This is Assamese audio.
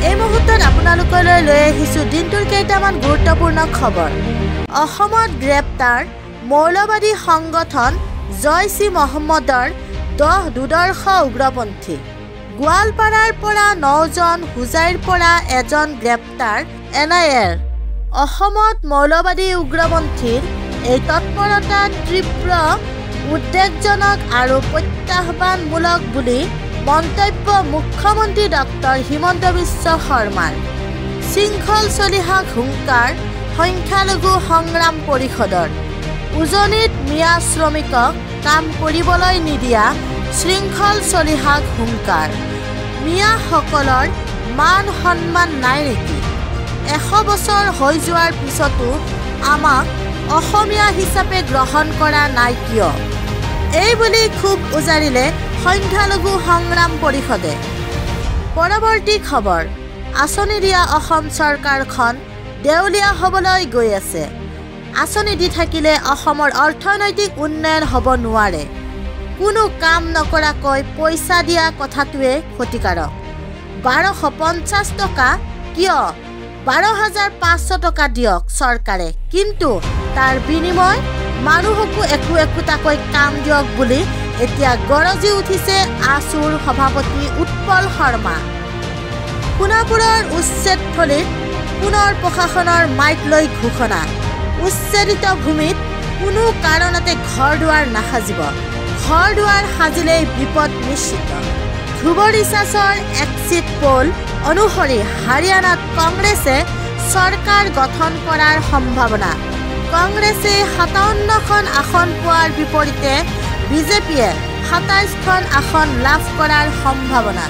এই মুহূৰ্তত আপোনালোকলৈ লৈ আহিছো দিনটোৰ কেইটামান গুৰুত্বপূৰ্ণ খবৰ। অসমত গ্ৰেপ্তাৰ মৌলবাদী সংগঠন জইচ-ই মহম্মদৰ 10 দুৰ্ধৰ্ষ উগ্ৰপন্থী। গোৱালপাৰাৰ পৰা 9 জন, হুজাইৰ পৰা 1 জন গ্ৰেপ্তাৰ NIA-ৰ। অসমত মৌলবাদী উগ্ৰপন্থীৰ এই তৎপৰতা তীব্ৰ, উদ্বেগজনক আৰু প্ৰত্যাহ্বানমূলক বুলি মন্তব্য মুখ্যমন্ত্ৰী ডক্টৰ হিমন্ত বিশ্ব শৰ্মাৰ। শৃংখল চলিহা হুংকাৰ সংখ্যালঘু সংগ্ৰাম পৰিষদৰ। উজনিত মিয়া শ্ৰমিকক কাম কৰিবলৈ নিদিয়া শৃংখল চলিহা হুংকাৰ। মিয়াসকলৰ মান সন্মান নাই নেকি? 100 বছৰ হৈ যোৱাৰ পিছতো আমাক অসমীয়া হিচাপে গ্ৰহণ কৰা নাই কিয়? এই বুলি ক্ষোভ উজাৰিলে সংখ্যালঘু সংগ্ৰাম পৰিষদে। পৰৱৰ্তী খবৰ, আঁচনি দিয়া অসম চৰকাৰখন দেউলীয়া হ'বলৈ গৈ আছে। আঁচনি দি থাকিলে অসমৰ অৰ্থনৈতিক উন্নয়ন হ'ব নোৱাৰে। কোনো কাম নকৰাকৈ পইচা দিয়া কথাটোৱে ক্ষতিকাৰক। 1250 টকা কিয়? 12,500 টকা দিয়ক চৰকাৰে, কিন্তু তাৰ বিনিময় মানুহকো একোটাকৈ কাম দিয়ক বুলি এতিয়া গৰজি উঠিছে আছুৰ সভাপতি উৎপল শৰ্মা। সোণাপুৰৰ উচ্ছেদথলীত পুনৰ প্ৰশাসনৰ মাইক লৈ ঘোষণা। উচ্ছেদিত ভূমিত কোনো কাৰণতে ঘৰ-দুৱাৰ নাসাজিব। ঘৰ-দুৱাৰ সাজিলেই বিপদ নিশ্চিত। ধ্ৰুৱ ৰিচাৰ্চৰ এক্সিট পোল অনুসৰি হাৰিয়ানাত কংগ্ৰেছে চৰকাৰ গঠন কৰাৰ সম্ভাৱনা। কংগ্ৰেছে 57খন আসন পোৱাৰ বিপৰীতে বিজেপিয়ে 27খন আসন লাভ কৰাৰ সম্ভাৱনা।